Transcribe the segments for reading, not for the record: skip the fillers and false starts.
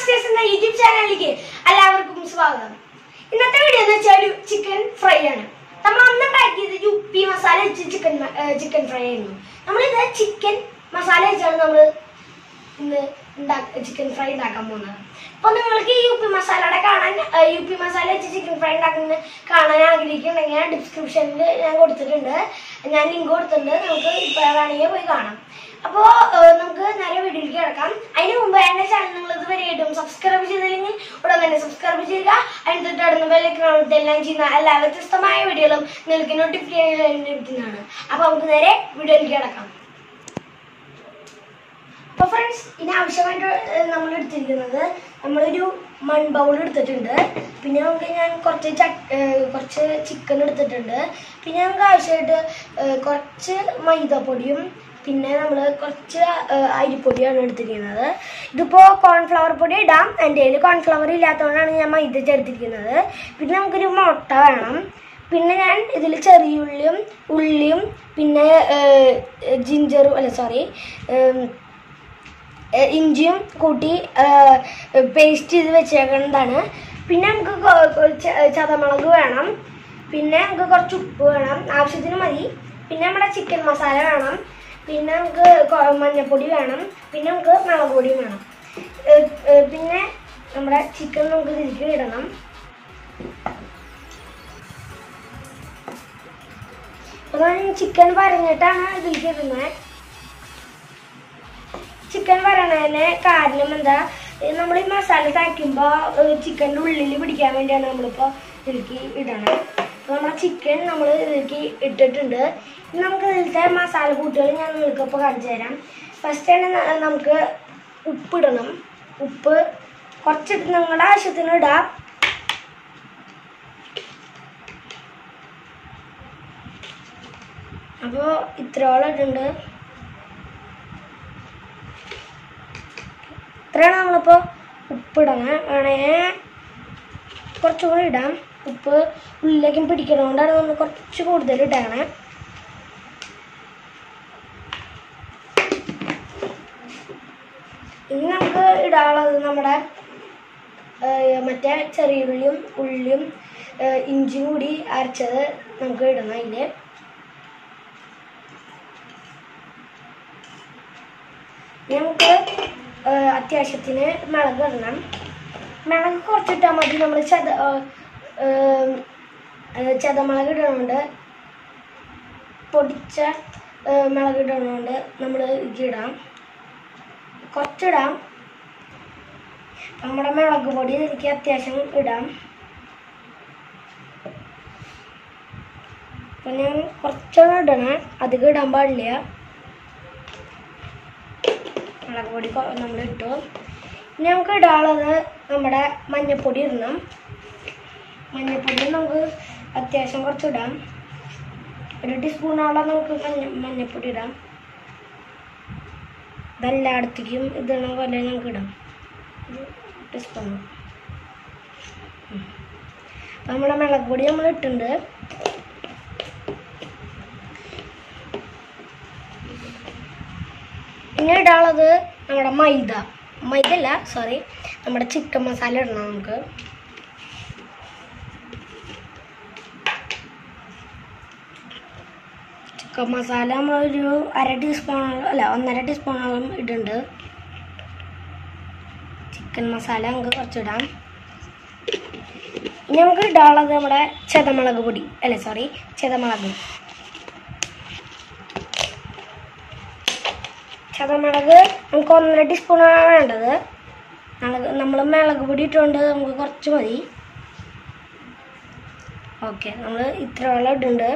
Masters എന്ന YouTube ചാനലിലേക്ക് എല്ലാവർക്കും സ്വാഗതം. ഇന്നത്തെ വീഡിയോ എന്ന് വെച്ചാൽ ഒരു ചിക്കൻ ഫ്രൈ ആണ്. നമ്മൾ അന്ന് ഉണ്ടാക്കിയത് യുപ്പി മസാല വെച്ച് ചിക്കൻ ഫ്രൈ ആയിരുന്നു. നമ്മളിത് ചിക്കൻ മസാല വെച്ചാണ് നമ്മൾ ഇന്ന് ചിക്കൻ ഫ്രൈ ഉണ്ടാക്കാൻ പോകുന്നത്. അപ്പോൾ നിങ്ങൾക്ക് ഈ യുപ്പി മസാലയുടെ യുപ്പി മസാല വെച്ച് ചിക്കൻ ഫ്രൈ ഉണ്ടാക്കുന്നത് കാണാൻ ആഗ്രഹിക്കുന്നുണ്ടെങ്കിൽ ഡിസ്ക്രിപ്ഷനിൽ ഞാൻ കൊടുത്തിട്ടുണ്ട്, ഞാൻ ലിങ്ക് കൊടുത്തിട്ടുണ്ട്. നമുക്ക് ഇപ്പോൾ വേണമെങ്കിൽ പോയി കാണാം. അപ്പോൾ നമുക്ക് നേരെ വീഡിയോയിലേക്ക് കിടക്കാം. അതിന് മുമ്പ് എൻ്റെ ചാനൽ നിങ്ങൾ ഇതുവരെയായിട്ടും സബ്സ്ക്രൈബ് ചെയ്തില്ലെങ്കിൽ ഉടൻ തന്നെ സബ്സ്ക്രൈബ് ചെയ്യുക. അതിന് തൊട്ടടുത്ത ബെല്ലൈക്കൺ എല്ലാം ചെയ്യുന്ന എല്ലാ വ്യത്യസ്തമായ വീഡിയോകളും നിങ്ങൾക്ക് നോട്ടിഫിക്കേഷൻ ലഭിക്കുന്നതാണ്. അപ്പോൾ നമുക്ക് നേരെ വീഡിയോയിലേക്ക് കിടക്കാം. അപ്പോൾ ഫ്രണ്ട്സ്, ഇതിന് ആവശ്യമായിട്ട് നമ്മൾ എടുത്തിരിക്കുന്നത് നമ്മളൊരു മൺബൗൾ എടുത്തിട്ടുണ്ട്. പിന്നെ നമുക്ക് ഞാൻ കുറച്ച് ചിക്കൻ എടുത്തിട്ടുണ്ട്. പിന്നെ നമുക്ക് ആവശ്യമായിട്ട് കുറച്ച് മൈദപ്പൊടിയും പിന്നെ നമ്മൾ കുറച്ച് അരിപ്പൊടിയാണ് എടുത്തിരിക്കുന്നത്. ഇതിപ്പോൾ കോൺഫ്ലവർ പൊടി ഇടാം. എൻ്റെ കയ്യിൽ കോൺഫ്ലവർ ഇല്ലാത്തതുകൊണ്ടാണ് ഞാൻ മൈദ ചേർത്തിരിക്കുന്നത്. പിന്നെ നമുക്കൊരു മുട്ട വേണം. പിന്നെ ഞാൻ ഇതിൽ ചെറിയ ഉള്ളിയും പിന്നെ ഇഞ്ചിയും കൂട്ടി പേസ്റ്റ് ചെയ്ത് വെച്ചേക്കുന്നതാണ്. പിന്നെ നമുക്ക് ചതമുളക് വേണം. പിന്നെ നമുക്ക് കുറച്ച് ഉപ്പ് വേണം, ആവശ്യത്തിന് മതി. പിന്നെ നമ്മുടെ ചിക്കൻ മസാല വേണം. പിന്നെ നമുക്ക് മഞ്ഞൾപ്പൊടി വേണം. പിന്നെ നമുക്ക് മുളക് പൊടിയും വേണം. പിന്നെ നമ്മുടെ ചിക്കൻ നമുക്ക് ഇതിലേക്ക് ഇടണം. അപ്പോൾ ഞാൻ ചിക്കൻ വരഞ്ഞിട്ടാണ് ഇതിലേക്ക് ഇടുന്നത്. ചിക്കൻ വരണതിന് കാരണം എന്താ, നമ്മൾ ഈ മസാല തയ്ക്കുമ്പോൾ ചിക്കൻ്റെ ഉള്ളിൽ പിടിക്കാൻ വേണ്ടിയാണ് നമ്മളിപ്പോൾ ഇതിലേക്ക് ഇടണം. അപ്പോൾ നമ്മുടെ ചിക്കൻ നമ്മൾ ഇതിലേക്ക് ഇട്ടിട്ടുണ്ട്. ഇനി നമുക്ക് ഇതിലത്തെ മസാല കൂട്ടുകൾ ഞാൻ നിങ്ങൾക്കിപ്പോൾ കാണിച്ചു തരാം. ഫസ്റ്റ് തന്നെ നമുക്ക് ഉപ്പിടണം. ഉപ്പ് കുറച്ചിട്ട് നിങ്ങളുടെ ആവശ്യത്തിന് ഇടാം. അപ്പോൾ ഇത്രയോളം ഇട്ടുണ്ട്. ഇത്രയാണ് നമ്മളിപ്പോൾ ഉപ്പിടണം. വേണമെങ്കിൽ കുറച്ചും കൂടി ഇടാം. ഉപ്പ് ഉള്ളിലേക്കും പിടിക്കണതുകൊണ്ടാണ് നമ്മൾ കുറച്ച് കൂടുതൽ ഇടണേ. ഇനി നമുക്ക് ഇടാനുള്ളത് നമ്മുടെ മറ്റേ ചെറിയ ഉള്ളിയും ഇഞ്ചിയും കൂടി അരച്ചത് നമുക്ക് ഇടണം. അതിൽ നമുക്ക് അത്യാവശ്യത്തിന് മുളക് ഇടണം. മുളക് കുറച്ചിട്ടാൽ മതി. നമ്മൾ ചതമുളക് ഇടണമുണ്ട്, പൊടിച്ച മുളക് ഇടണമുണ്ട്. നമ്മൾ ഇടാം, കുറച്ചിടാം. നമ്മുടെ മുളക് പൊടി എനിക്ക് അത്യാവശ്യം ഇടാം. അപ്പം ഞാൻ കുറച്ചാണ് ഇടണേ, അധികം ഇടാൻ പാടില്ല. മുളക് പൊടി നമ്മൾ ഇട്ടു. ഇനി നമുക്ക് ഇടാനുള്ളത് നമ്മുടെ മഞ്ഞൾപ്പൊടി ഇടണം. മഞ്ഞൾപ്പൊടി നമുക്ക് അത്യാവശ്യം കുറച്ചിടാം. 1 ടീസ്പൂണോളം നമുക്ക് മഞ്ഞൾപ്പൊടി ഇടാം. ഇതെല്ലായിടത്തേക്കും ഇടണ പോലെ നമുക്ക് ഇടാം. 1 ടീസ്പൂൺ. അപ്പം നമ്മുടെ മുളക് പൊടി നമ്മൾ ഇട്ടിട്ടുണ്ട്. പിന്നെ ഇടാനുള്ളത് നമ്മുടെ നമ്മുടെ ചിക്കൻ മസാല ഇടണം. നമുക്ക് ചിക്കൻ മസാല നമ്മളൊരു 1/2 ടീസ്പൂണോളം 1.5 ടീസ്പൂണോളം ഇടുന്നുണ്ട്. ചിക്കൻ മസാല നമുക്ക് കുറച്ചിടാം. ഇനി നമുക്ക് ഇടാനുള്ളത് നമ്മുടെ ചതമുളക് നമുക്ക് 1.5 ടീസ്പൂണാണ് വേണ്ടത്. നമ്മൾ മുളക് പൊടി ഇട്ടുകൊണ്ട് നമുക്ക് കുറച്ച് മതി. ഓക്കെ, നമ്മൾ ഇത്രയോളം ഇടുന്നുണ്ട്.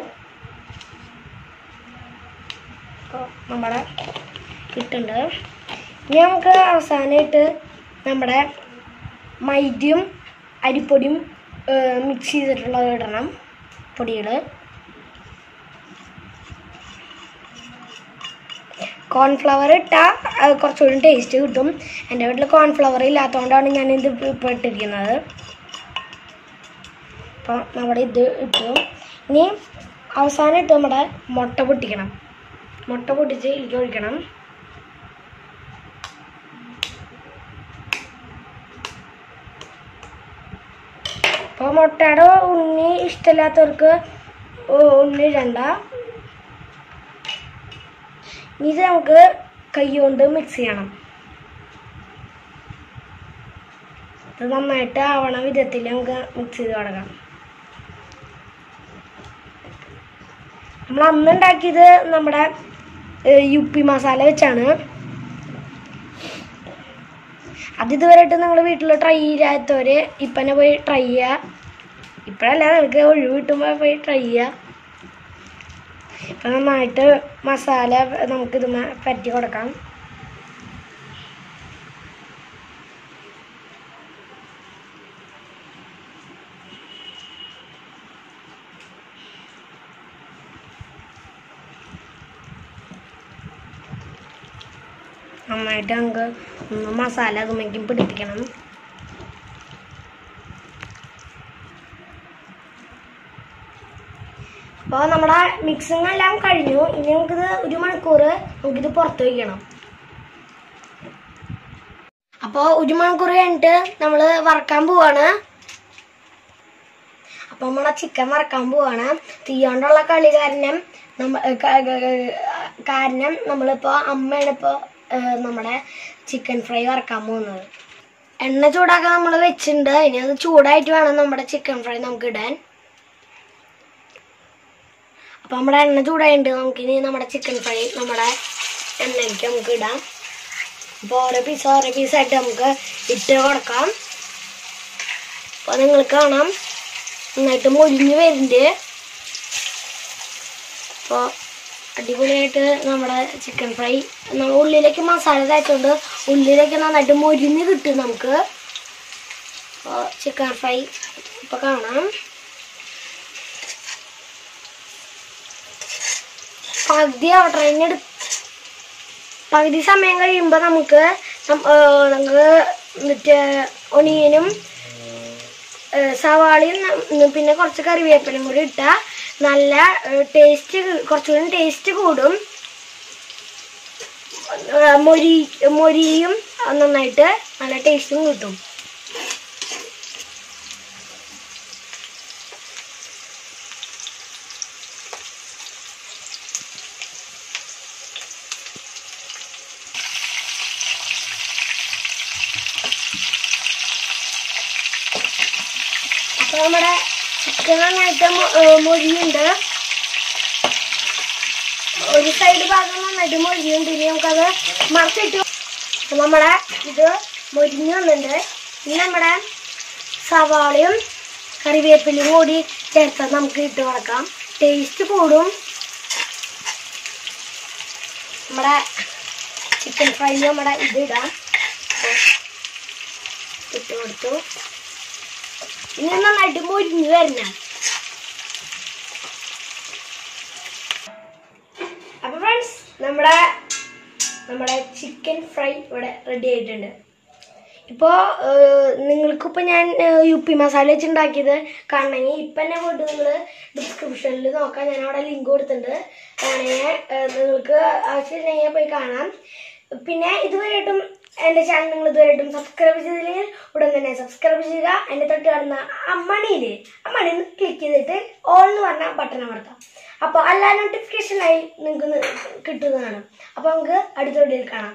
നമ്മുടെ ഇട്ടുണ്ട്. ഇനി നമുക്ക് അവസാനമായിട്ട് നമ്മുടെ മൈദയും അരിപ്പൊടിയും മിക്സ് ചെയ്തിട്ടുള്ളത് ഇടണം. പൊടികൾ കോൺഫ്ലവർ ഇട്ടാൽ കുറച്ചുകൂടി ടേസ്റ്റ് കിട്ടും. എൻ്റെ വീട്ടിൽ കോൺഫ്ലവർ ഇല്ലാത്തതുകൊണ്ടാണ് ഞാനിത് ഇപ്പോൾ ഇട്ടിരിക്കുന്നത്. അപ്പോൾ നമ്മുടെ ഇത് ഇട്ടു. ഇനി അവസാനമായിട്ട് നമ്മുടെ മുട്ട പൊട്ടിക്കണം. മുട്ട പൊട്ടിച്ച് ഇതിലേക്ക് ഒഴിക്കണം. അപ്പോൾ മുട്ടയുടെ ഉണ്ണി ഇഷ്ടമില്ലാത്തവർക്ക് ഉണ്ണി ഇടണ്ട. ഇത് നമുക്ക് കൈ കൊണ്ട് മിക്സ് ചെയ്യണം. ഇത് നന്നായിട്ട് ആവണ വിധത്തിൽ നമുക്ക് മിക്സ് ചെയ്ത് കൊടുക്കാം. നമ്മൾ അന്ന് ഉണ്ടാക്കിയത് നമ്മുടെ യുപ്പി മസാല വെച്ചാണ്. അത് ഇതുവരെയായിട്ട് നിങ്ങൾ വീട്ടിൽ ട്രൈ ചെയ്യാത്തവർ ഇപ്പം തന്നെ പോയി ട്രൈ ചെയ്യുക. ഇപ്പോഴല്ല, നിങ്ങൾക്ക് ഒഴിവ് കിട്ടുമ്പോൾ പോയി ട്രൈ ചെയ്യുക. ഇപ്പം നന്നായിട്ട് മസാല നമുക്കിത് പറ്റി കൊടുക്കാം. നന്നായിട്ട് നമുക്ക് മസാല അതുമേക്കും പിടിപ്പിക്കണം. അപ്പോൾ നമ്മുടെ മിക്സിങ് എല്ലാം കഴിഞ്ഞു. ഇനി നമുക്കിത് 1 മണിക്കൂർ നമുക്കിത് പുറത്ത് വയ്ക്കണം. അപ്പോൾ 1 മണിക്കൂർ കഴിഞ്ഞിട്ട് നമ്മൾ വറക്കാൻ പോവാണ്. അപ്പോൾ നമ്മളെ ചിക്കൻ വറക്കാൻ പോവാണ്. തീയോണ്ടുള്ള കളി കാരണം നമ്മളിപ്പോൾ അമ്മയാണിപ്പോൾ നമ്മുടെ ചിക്കൻ ഫ്രൈ വറക്കാൻ പോകുന്നത്. എണ്ണ ചൂടാക്കാൻ നമ്മൾ വെച്ചിട്ടുണ്ട്. ഇനി അത് ചൂടായിട്ട് വേണം നമ്മുടെ ചിക്കൻ ഫ്രൈ നമുക്ക് ഇടാൻ. അപ്പോൾ നമ്മുടെ എണ്ണ ചൂടായിട്ട് നമുക്കിനി നമ്മുടെ ചിക്കൻ ഫ്രൈ നമ്മുടെ എണ്ണയിലേക്ക് നമുക്ക് ഇടാം. അപ്പോൾ ഓരോ പീസായിട്ട് നമുക്ക് ഇട്ട് കൊടുക്കാം. അപ്പോൾ നിങ്ങൾക്ക് കാണാം നന്നായിട്ട് മൊരിഞ്ഞ് വരുന്നുണ്ട്. അപ്പോൾ അടിപൊളിയായിട്ട് നമ്മുടെ ചിക്കൻ ഫ്രൈ ഉള്ളിലേക്ക് മസാല തേച്ചുകൊണ്ട് ഉള്ളിലേക്ക് നന്നായിട്ട് മൊരിഞ്ഞ് കിട്ടും നമുക്ക്. അപ്പോൾ ചിക്കൻ ഫ്രൈ ഇപ്പോൾ കാണാം. പകുതി സമയം കഴിയുമ്പോൾ നമുക്ക് മറ്റേ ഒനിയനും സവാളയും പിന്നെ കുറച്ച് കറിവേപ്പിലയും കൂടി ഇട്ടാൽ നല്ല ടേസ്റ്റ്, കുറച്ചുകൂടി ടേസ്റ്റ് കൂടും. മൊരിയും നന്നായിട്ട് നല്ല ടേസ്റ്റും കിട്ടും. അപ്പോൾ നമ്മുടെ ചിക്കൻ നന്നായിട്ട് മൊരിയുണ്ട്. ഒരു സൈഡ് ഭാഗം നന്നായിട്ട് മൊരിയുണ്ട്. ഇനി നമുക്കത് മറിച്ചിട്ട് നമ്മുടെ ഇത് മൊരിഞ്ഞ് വന്നിട്ടുണ്ട്. ഇനി നമ്മുടെ സവാളയും കറിവേപ്പിലയും കൂടി ചേർത്ത് നമുക്ക് ഇട്ട് കൊടുക്കാം. ടേസ്റ്റ് കൂടും. നമ്മുടെ ചിക്കൻ ഫ്രൈ നമ്മുടെ ഇത് ഇടാം. ഇട്ട് കൊടുത്തു. ഇനി നന്നായിട്ട് മൊരിഞ്ഞ് വരണം. അപ്പൊ ഫ്രണ്ട്സ് നമ്മുടെ ചിക്കൻ ഫ്രൈ ഇവിടെ റെഡി ആയിട്ടുണ്ട്. ഇപ്പോൾ നിങ്ങൾക്കിപ്പോൾ ഞാൻ യുപ്പി മസാല വെച്ചുണ്ടാക്കിയത് കാണണമെങ്കിൽ ഇപ്പം തന്നെ പോയിട്ട് നിങ്ങൾ ഡിസ്ക്രിപ്ഷനിൽ നോക്കാം. ഞാൻ അവിടെ ലിങ്ക് കൊടുത്തിട്ടുണ്ട്. വേണമെങ്കിൽ നിങ്ങൾക്ക് ആവശ്യമില്ലെങ്കിൽ പോയി കാണാം. പിന്നെ ഇതുവരെയായിട്ടും എൻ്റെ ചാനൽ നിങ്ങൾ ഇതുവരെയായിട്ടും സബ്സ്ക്രൈബ് ചെയ്തില്ലെങ്കിൽ ഉടൻ തന്നെ സബ്സ്ക്രൈബ് ചെയ്യുക. എൻ്റെ തൊട്ട് കാണുന്ന മണി ക്ലിക്ക് ചെയ്തിട്ട് ഓൾ എന്ന് പറഞ്ഞ ബട്ടൺ അമർത്താം. അപ്പോൾ എല്ലാ നോട്ടിഫിക്കേഷനായി നിങ്ങൾക്ക് കിട്ടുന്നതാണ്. അപ്പോൾ നമുക്ക് അടുത്ത വീഡിയോയിൽ കാണാം.